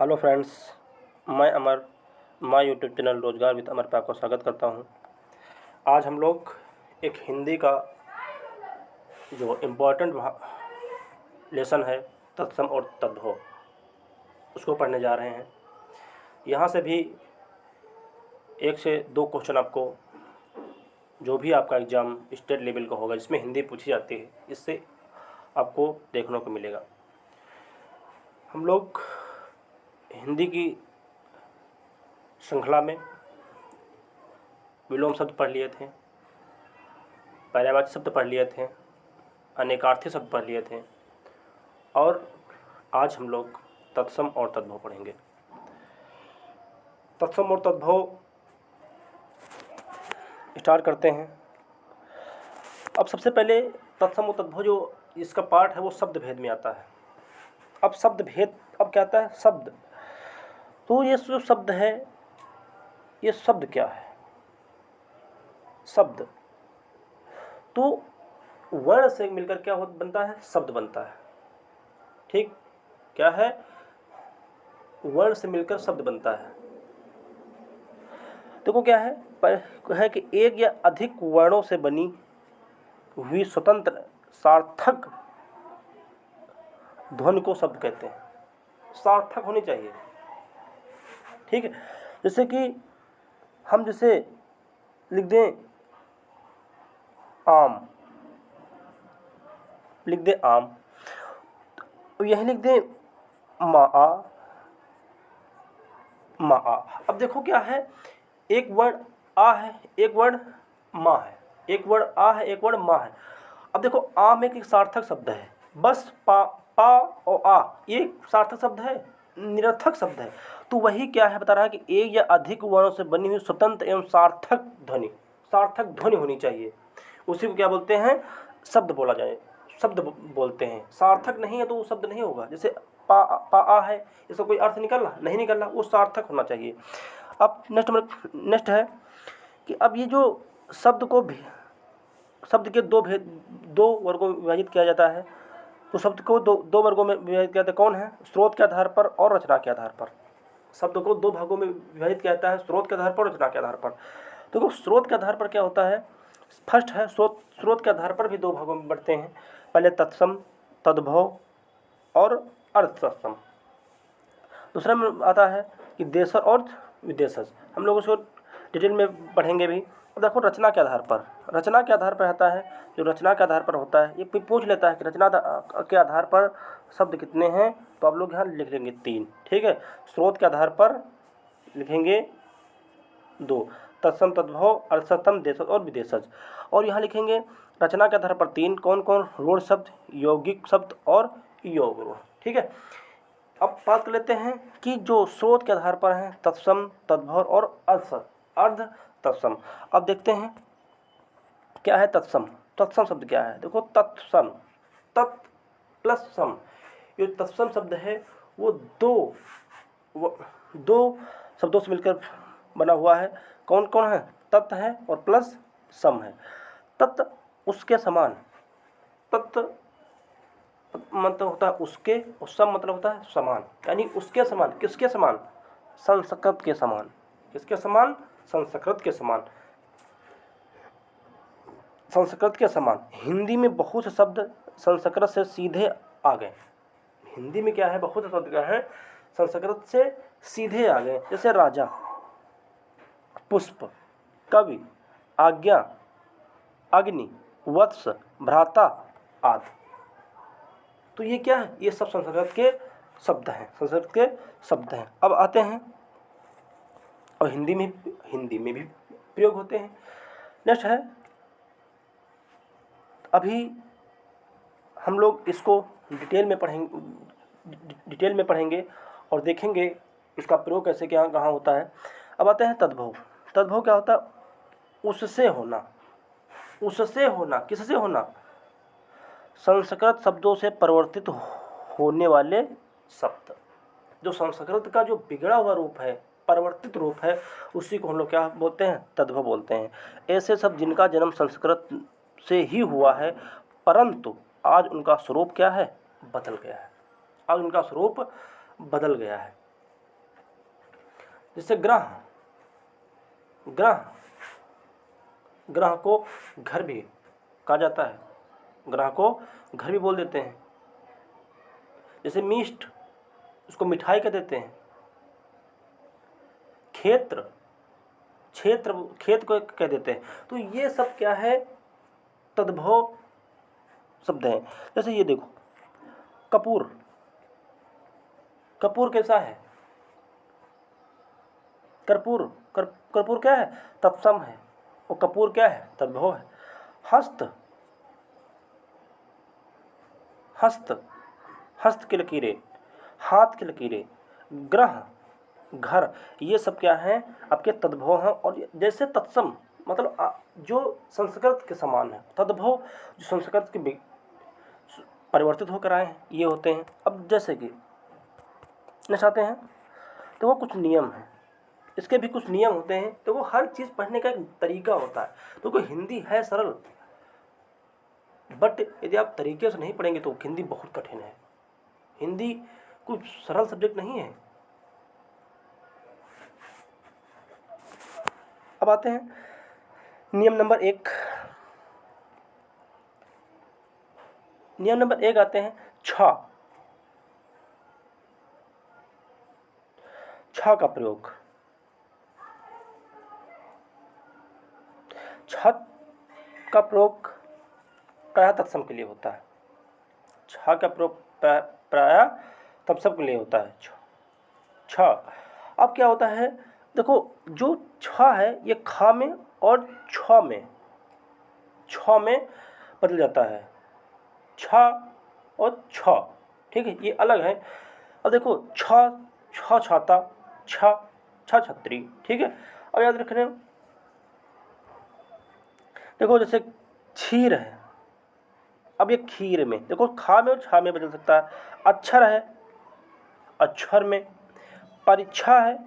Hello friends, मैं अमर my YouTube channel रोजगार with अमर पे आपका स्वागत करता हूं। आज हम लोग एक हिंदी का जो इम्पोर्टेंट लेसन है तत्सम और तद्भव, उसको पढ़ने जा रहे हैं। यहाँ से भी 1 से 2 क्वेश्चन आपको, जो भी आपका एग्ज़ाम स्टेट लेवल का होगा जिसमें हिंदी पूछी जाती है, इससे आपको देखने को मिलेगा। हम लोग हिंदी की श्रृंखला में विलोम शब्द पढ़ लिए थे, पर्यायवाची शब्द पढ़ लिए थे, अनेकार्थी शब्द पढ़ लिए थे, और आज हम लोग तत्सम और तद्भव पढ़ेंगे। तत्सम और तद्भव स्टार्ट करते हैं। अब सबसे पहले तत्सम और तद्भव जो इसका पार्ट है वो शब्द भेद में आता है। अब शब्द भेद अब क्या आता है? शब्द। तो ये जो शब्द है, ये शब्द क्या है? शब्द तो वर्ण से मिलकर क्या बनता है? शब्द बनता है। ठीक, क्या है? वर्ण से मिलकर शब्द बनता है। देखो क्या है, है कि एक या अधिक वर्णों से बनी हुई स्वतंत्र सार्थक ध्वनि को शब्द कहते हैं। सार्थक होनी चाहिए। ठीक है, जैसे कि हम जैसे लिख दें आम, लिख दें आम, तो यही लिख दें माआ, माआ। अब देखो क्या है, एक वर्ण आ है, एक वर्ण माँ है, एक वर्ण आ है, एक वर्ण माँ है। अब देखो आम एक सार्थक शब्द है, बस पा और आ ये सार्थक शब्द है, निरर्थक शब्द है। तो वही क्या है बता रहा है कि एक या अधिक वर्णों से बनी हुई स्वतंत्र एवं सार्थक ध्वनि, सार्थक ध्वनि होनी चाहिए, उसी को क्या बोलते हैं? शब्द बोला जाए, शब्द बोलते हैं। सार्थक नहीं है तो वो शब्द नहीं होगा। जैसे पा आ है, इसका कोई अर्थ निकलना नहीं निकलना, वो सार्थक होना चाहिए। अब नेक्स्ट है कि अब ये जो शब्द को भी, शब्द के दो वर्गों में विभाजित किया जाता है। तो शब्द को दो वर्गों में विभाजित किया जाता है। कौन है? स्रोत के आधार पर और रचना के आधार पर। शब्द को 2 भागों में विभाजित किया जाता है, स्रोत के आधार पर और रचना के आधार पर। तो स्रोत के आधार पर क्या होता है? फर्स्ट है स्रोत के आधार पर भी 2 भागों में बढ़ते हैं। पहले तत्सम, तद्भव और अर्ध तत्सम। दूसरा में आता है कि देशज और विदेशज। हम लोग उसको डिटेल में पढ़ेंगे भी। देखो रचना के आधार पर, रचना के आधार पर आता है, जो रचना के आधार पर होता है, ये पूछ लेता है कि रचना के आधार पर शब्द कितने हैं, तो आप लोग यहाँ लिख लेंगे 3। ठीक है, स्रोत के आधार पर लिखेंगे 2, तत्सम, तद्भव, अर्थसम, देशज और विदेशज। और यहाँ लिखेंगे रचना के आधार पर 3, कौन कौन? रूढ़ शब्द, यौगिक शब्द और योग रूढ़। ठीक है, अब बात कर लेते हैं कि जो स्रोत के आधार पर हैं तत्सम, तद्भव और अर्ध तत्सम। अब देखते हैं क्या है तत्सम। तत्सम शब्द क्या है? देखो तत्सम, तत् प्लस सम, ये तत्सम शब्द है वो दो शब्दों से मिलकर बना हुआ है। कौन कौन है? तत् है और प्लस सम है। तत् उसके समान, तत् मतलब होता है उसके, और सम मतलब होता है समान, यानी उसके समान। किसके समान? संस्कृत के समान। किसके समान? संस्कृत के समान। संस्कृत के समान। हिंदी में बहुत से शब्द संस्कृत से सीधे आ गए। हिंदी में क्या है? बहुत से शब्द क्या है? संस्कृत से सीधे आ गए। जैसे राजा, पुष्प, कवि, आज्ञा, अग्नि, वत्स, भ्राता आदि। तो ये क्या है? ये सब संस्कृत के शब्द हैं, संस्कृत के शब्द हैं। अब आते हैं और हिंदी में भी प्रयोग होते हैं। नेक्स्ट है, अभी हम लोग इसको डिटेल में पढ़ेंगे और देखेंगे इसका प्रयोग कैसे क्या कहाँ होता है। अब आते हैं तद्भव। तद्भव क्या होता है? उससे होना। उससे होना, किससे होना? संस्कृत शब्दों से परिवर्तित होने वाले शब्द। जो संस्कृत का जो बिगड़ा हुआ रूप है, परिवर्तित रूप है, उसी को हम लोग क्या बोलते हैं? तद्भव बोलते हैं। ऐसे शब्द जिनका जन्म संस्कृत से ही हुआ है, परंतु आज उनका स्वरूप क्या है? बदल गया है। आज उनका स्वरूप बदल गया है। जैसे ग्रह, ग्रह, ग्रह को घर भी कहा जाता है, ग्रह को घर भी बोल देते हैं। जैसे मिष्ट, उसको मिठाई कह देते हैं। क्षेत्र, क्षेत्र, खेत को कह देते हैं। तो ये सब क्या है, तद्भव शब्द हैं। जैसे ये देखो, कपूर, कपूर कैसा है, कर्पूर, कर्पूर क्या है, तत्सम है, और कपूर क्या है, तद्भव है। हस्त, हस्त, हस्त की लकीरें, हाथ की लकीरें। ग्रह, घर, ये सब क्या हैं, आपके तद्भव हैं। और जैसे तत्सम मतलब जो संस्कृत के समान है, तद्भव जो संस्कृत के परिवर्तित होकर आए हैं, ये होते हैं। अब जैसे कि चाहते हैं तो वो कुछ नियम हैं, इसके भी कुछ नियम होते हैं। तो वो हर चीज़ पढ़ने का एक तरीका होता है। तो कोई हिंदी है सरल, बट यदि आप तरीके से नहीं पढ़ेंगे तो हिंदी बहुत कठिन है। हिंदी कुछ सरल सब्जेक्ट नहीं है। अब आते हैं नियम नंबर 1। नियम नंबर 1 आते हैं छ, छ का प्रयोग। छ का प्रयोग प्रायः तत्सम के लिए होता है। छ का प्रयोग प्रायः तत्सम के लिए होता है। छ, अब क्या होता है, देखो जो छ है ये खा में और छ में, छ में बदल जाता है। छ और छ, ठीक है, ये अलग है। अब देखो छ, छ छाता, छ, छ छतरी, ठीक है। अब याद रखना, देखो जैसे क्षीर है, अब ये खीर में, देखो खा में और छा में बदल सकता है। अक्षर है, अक्षर में। परीक्षा है,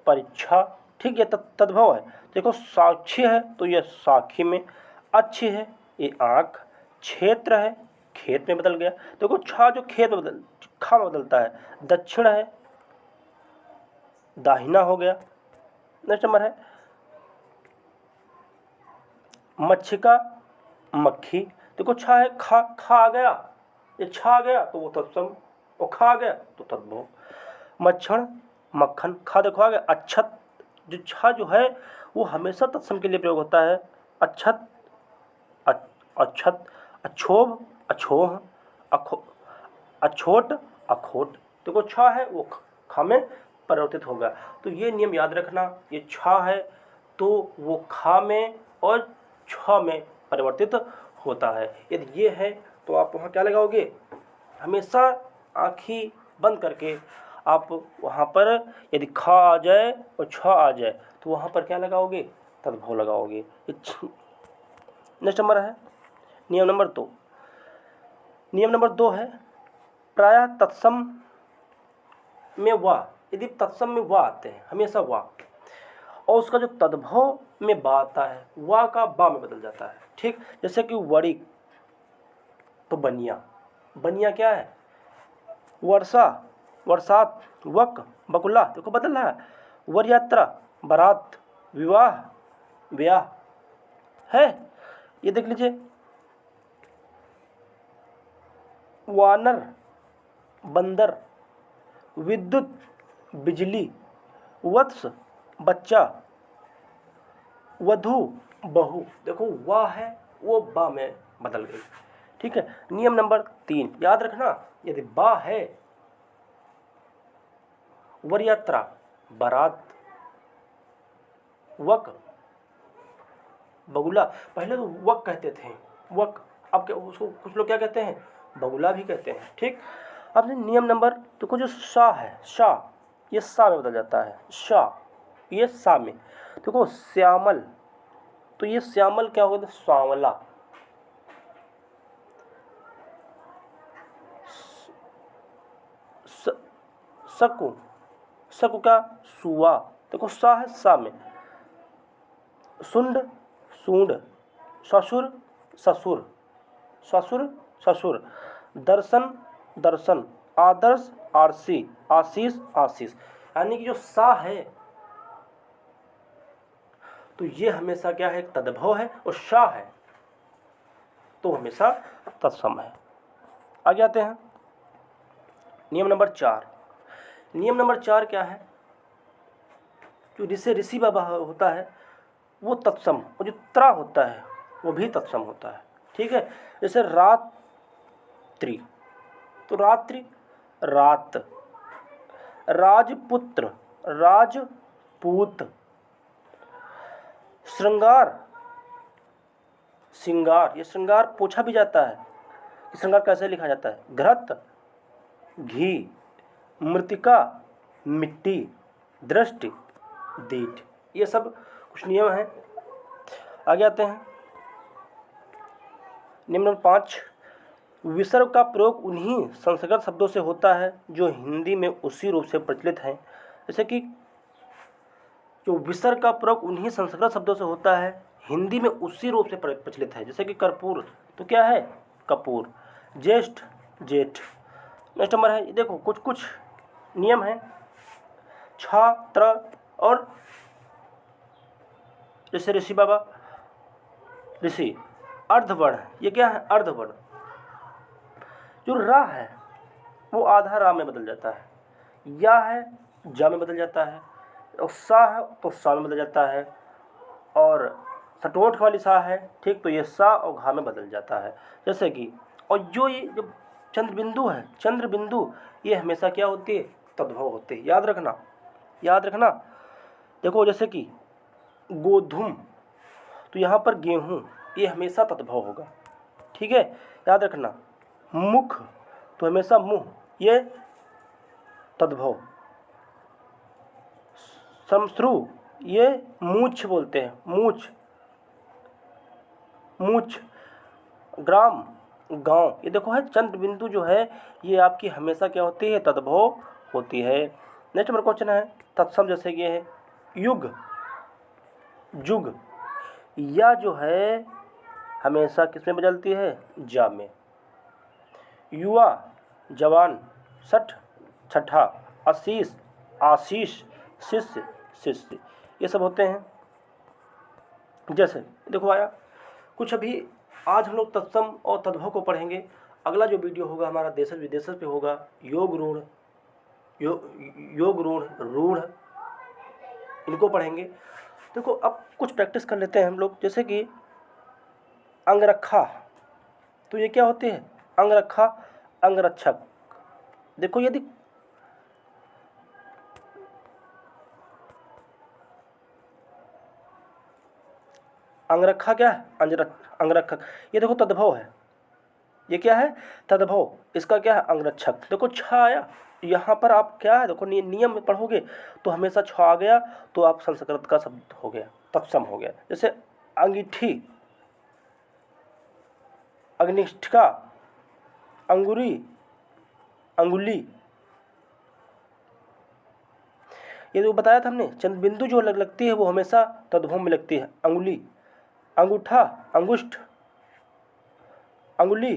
परीक्षा, ठीक है, तद्भव है। देखो साक्षी है तो ये साक्षी में। अच्छी है, ये आँख। क्षेत्र है, खेत में बदल गया। देखो छा जो खेत में खा में बदलता है। दक्षिण है, दाहिना हो गया। नेक्स्ट नंबर है मच्छिका, मक्खी। देखो छा है, खा, खा आ गया, ये छा आ गया तो वो तत्सम, और खा आ गया तो तद्भव। मच्छर, मक्खन, खा देखो आ गया। अच्छत, जो छा जो है वो हमेशा तत्सम के लिए प्रयोग होता है। अच्छत, अच्छत। अक्षोभ, अछोह। अछोट, अखोट। देखो छा है वो खा में परिवर्तित होगा। तो ये नियम याद रखना, ये छा है तो वो खा में और छ में परिवर्तित होता है। यदि ये है तो आप वहाँ क्या लगाओगे, हमेशा आँखें बंद करके आप वहाँ पर यदि खा आ जाए और छ आ जाए तो वहाँ पर क्या लगाओगे, तद्भव लगाओगे। नेक्स्ट नंबर है नियम नंबर 2। नियम नंबर 2 है प्रायः तत्सम में वा, यदि तत्सम में वा आते हैं, हमेशा वा, और उसका जो तद्भव में बा आता है, वा का बा में बदल जाता है, ठीक। जैसे कि वड़ी तो बनिया, बनिया क्या है, वर्षा, बरसात। वक, बकुला, देखो बदल रहा है। वर यात्रा, बारात। विवाह, ब्याह है। ये देख लीजिए, वानर, बंदर। विद्युत, बिजली। वत्स, बच्चा। वधु, बहू। देखो वाह है वो बा में बदल गई, ठीक है। नियम नंबर 3 याद रखना, यदि बा है, वर यात्रा, बारात। वक, बगुला। पहले तो वक कहते थे, वक, अब क्या उसको कुछ लोग क्या कहते हैं, बगुला भी कहते हैं, ठीक। अब नियम नंबर, देखो जो सा है, सा, ये सा में बदल जाता है। सा, ये सा में। देखो श्यामल, तो ये श्यामल क्या होगा, सांवला। सकु, सकु का सुआ। देखो सा है, सा में। सुंड, सूंड। ससुर, ससुर, ससुर, ससुर। दर्शन, दर्शन। आदर्श, आरसी। आशीष, आशीष। यानी कि जो सा है तो ये हमेशा क्या है, तद्भव है, और शा है तो हमेशा तत्सम है। आगे आते हैं नियम नंबर 4। नियम नंबर 4 क्या है, जो जिससे ऋषि बाबा होता है वो तत्सम, और जो त्रा होता है वो भी तत्सम होता है। ठीक है, जैसे रात्रि, तो रात्रि रात, राजपुत्र राजपूत, श्रृंगार श्रृंगार, ये श्रृंगार पूछा भी जाता है कि श्रृंगार कैसे लिखा जाता है, घृत घी, मृतिका मिट्टी, दृष्टि दीठ। ये सब कुछ नियम हैं। आगे आते हैं नियम नंबर 5। विसर्ग का प्रयोग उन्हीं संस्कृत शब्दों से होता है जो हिंदी में उसी रूप से प्रचलित हैं। जैसे कि जो विसर्ग का प्रयोग उन्हीं संस्कृत शब्दों से होता है हिंदी में उसी रूप से प्रचलित है। जैसे कि कर्पूर तो क्या है, कपूर, ज्येष्ठ जेठ। नेक्स्ट नंबर है, देखो कुछ कुछ नियम हैं, छात्र और जैसे ऋषि बाबा, ऋषि अर्धवर्ण, ये क्या है, अर्धवर्ण। जो रा है वो आधा रा में बदल जाता है, या है जा में बदल जाता है, और सा है तो सा में बदल जाता है, और सटोठ वाली सा है ठीक, तो ये सा और घा में बदल जाता है। जैसे कि और जो ये जो चंद्र बिंदु है, चंद्र बिंदु ये हमेशा क्या होती है, तद्भव होते हैं। याद रखना, याद रखना। देखो जैसे कि गोधूम, तो यहाँ पर गेहूँ, ये हमेशा तद्भव होगा। ठीक है, याद रखना। मुख तो हमेशा मुँह, ये तद्भव। श्मश्रु ये मूछ बोलते हैं, मूछ मूछ। ग्राम गांव, ये देखो है चंद्र बिंदु जो है ये आपकी हमेशा क्या होती है, तद्भव होती है। नेक्स्ट नंबर क्वेश्चन है तत्सम, जैसे कि है युग जुग, या जो है हमेशा किस में बदलती है, जा में। युवा जवान, सठ छठा, आशीष आशीष, शिष्य शिष्य, ये सब होते हैं। जैसे देखो आया कुछ, अभी आज हम लोग तत्सम और तद्भव को पढ़ेंगे। अगला जो वीडियो होगा हमारा देशज विदेशज पे होगा, योग रूढ़ योग रूढ़ रूढ़, इनको पढ़ेंगे। देखो अब कुछ प्रैक्टिस कर लेते हैं हम लोग। जैसे कि अंगरखा, तो ये क्या होते हैं, अंगरखा अंगरक्षक। देखो यदि अंगरखा क्या है, अंगरक्षक, ये देखो तद्भव है, ये क्या है, तद्भव, इसका क्या है, अंगरक्षक। देखो छा आया, यहाँ पर आप क्या है, देखो नियम में पढ़ोगे तो हमेशा छ आ गया तो आप संस्कृत का शब्द हो गया, तत्सम हो गया। जैसे अंगीठी, अग्निष्ठिका, अंगुरी अंगुली, ये जो बताया था हमने, चंद्र बिंदु जो लगती है वो हमेशा तद्भव में लगती है। अंगुली, अंगूठा अंगुष्ठ, अंगुली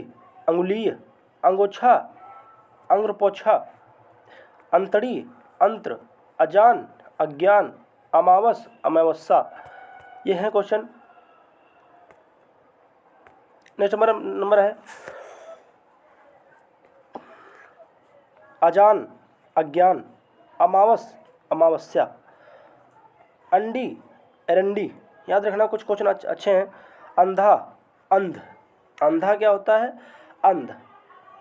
अंगुलीय, अंगोछा अंग्रपोछा, अंतड़ी अंत्र, अजान अज्ञान, अमावस अमावस्या, ये है क्वेश्चन। नेक्स्ट नंबर है अजान अज्ञान, अमावस अमावस्या, अंडी एरंडी, याद रखना कुछ क्वेश्चन अच्छे हैं। अंधा अंध, अंधा क्या होता है, अंध,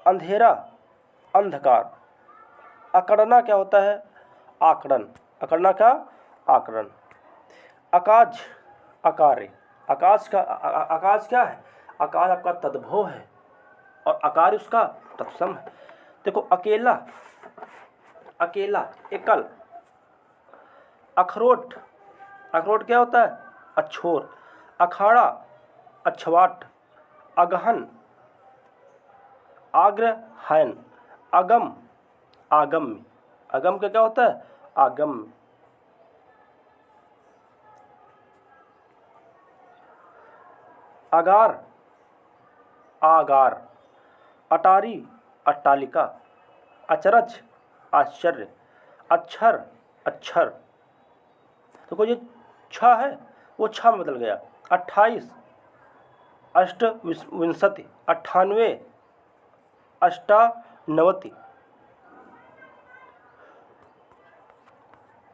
अंधेरा अंधकार, अकड़ना क्या होता है, आकड़न, अकड़ना का आकड़न, अकाज अकार्य, आकाश का आकाश क्या है, आकाश आपका तद्भव है और आकार उसका तत्सम है। देखो अकेला अकेला एकल, अखरोट, अखरोट क्या होता है, अछोर, अखाड़ा अछवाट, अगहन आग्रहण, अगम आगम्य, अगम का क्या होता है, आगम्य, अगार आगार, अटारी अट्टालिका, अचरज आश्चर्य, अक्षर अक्षर। तो कोई जो छ है वो छः में बदल गया। 28 अष्टविंशति, 98 अष्टानवति।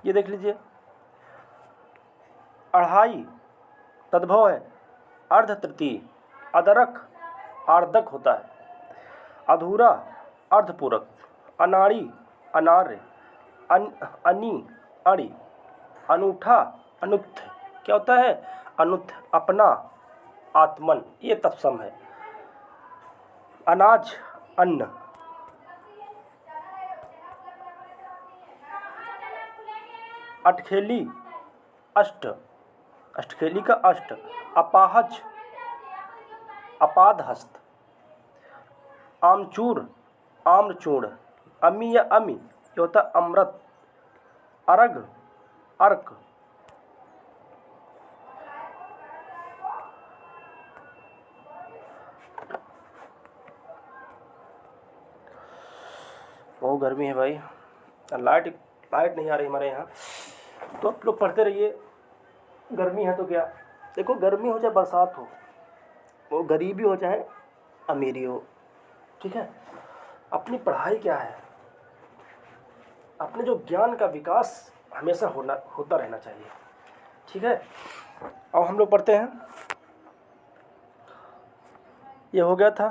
ये देख लीजिए, अढ़ाई तद्भव है अर्ध तृतीय, अदरक आर्धक होता है, अधूरा अर्धपूरक, अनाड़ी अनार्य, अनी अड़ी, अनूठा अनुत्थ। क्या होता है? अनुत्थ, अपना, आत्मन, ये तत्सम है। अनाज अन्न, अटखेली अष्ट, अष्टखेली का अष्ट, अपाहज अपादहस्त, आमचूर आम्रचूर्ण, अमी या अमी ये होता है अमृत, अर्घ अर्क, बहुत गर्मी है भाई, लाइट नहीं आ रही हमारे यहाँ, तो आप लोग पढ़ते रहिए। गर्मी है तो क्या, देखो गर्मी हो चाहे बरसात हो, वो गरीबी हो चाहे अमीरी हो, ठीक है, अपनी पढ़ाई क्या है, अपने जो ज्ञान का विकास हमेशा होता रहना चाहिए, ठीक है। अब हम लोग पढ़ते हैं, ये हो गया था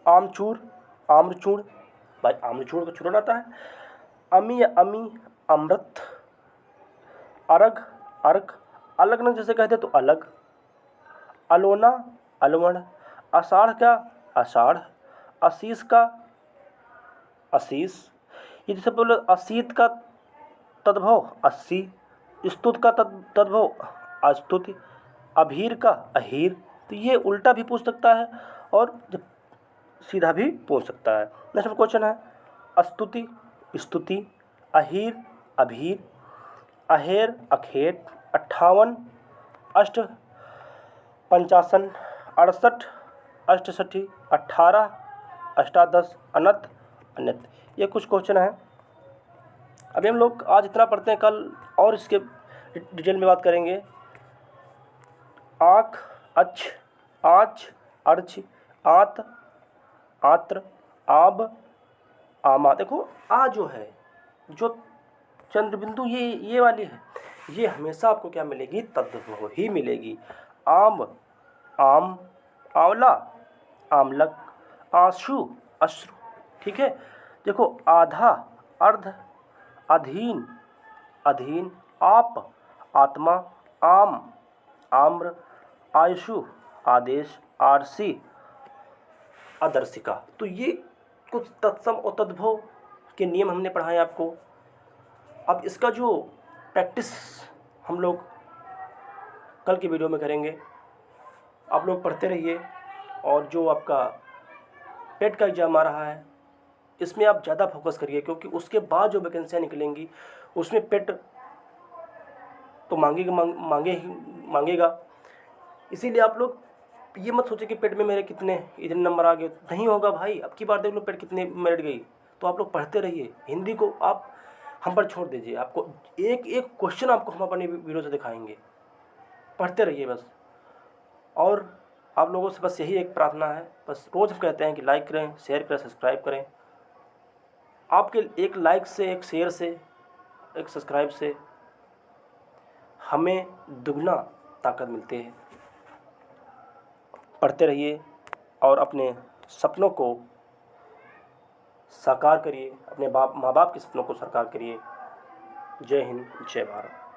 आमचूर आम्रचूर्ण, भाई आम्रचूर्ण का चूर्ण आता है। अमी या अमी अमृत, अर्घ अर्क, अलग न जैसे कहते तो अलग, अलोना अलवण, आषाढ़ का आषाढ़, असीस का असीस, ये जैसे बोले असीत का तद्भव अस्सी, स्तुत का तद्भव अस्तुति, अभीर का अहीर। तो ये उल्टा भी पूछ सकता है और जब सीधा भी पूछ सकता है। नेक्स्ट क्वेश्चन है अस्तुति स्तुति, अहीर अभीर, अहेर अखेर, 58 अष्ट पंचासन, 68 अष्टसठी, 18 अष्टादश, अनत अनत। ये कुछ क्वेश्चन है। अभी हम लोग आज इतना पढ़ते हैं, कल और इसके डिटेल में बात करेंगे। आँख अच्छ, आँच अर्च, आत आत्र, आब आमा। देखो आ जो है, जो चंद्रबिंदु ये वाली है, ये हमेशा आपको क्या मिलेगी? तद्भव ही मिलेगी। आम आम, आंवला आमलक, आंसू अश्रु, ठीक है। देखो आधा अर्ध, अधीन अधीन, आप आत्मा, आम आम्र, आयुषु आदेश, आरसी आदर्शिका। तो ये कुछ तत्सम और तद्भव के नियम हमने पढ़ाए आपको। अब इसका जो प्रैक्टिस हम लोग कल की वीडियो में करेंगे। आप लोग पढ़ते रहिए, और जो आपका पेट का एग्ज़ाम आ रहा है इसमें आप ज़्यादा फोकस करिए, क्योंकि उसके बाद जो वैकेंसियाँ निकलेंगी उसमें पेट तो मांगेगा। इसीलिए आप लोग ये मत सोचे कि पेट में मेरे कितने इतने नंबर आ गए, नहीं होगा भाई। अब की बार देख लो पेट कितने मेरिट गई। तो आप लोग पढ़ते रहिए। हिंदी को आप हम पर छोड़ दीजिए, आपको एक एक क्वेश्चन आपको हम अपनी वीडियो से दिखाएंगे। पढ़ते रहिए बस। और आप लोगों से बस यही एक प्रार्थना है, बस रोज़ हम कहते हैं कि लाइक करें, शेयर करें, सब्सक्राइब करें। आपके एक लाइक से, एक शेयर से, एक सब्सक्राइब से हमें दुगना ताकत मिलती है। पढ़ते रहिए और अपने सपनों को साकार करिए, अपने माँ बाप के सपनों को साकार करिए। जय हिंद, जय भारत।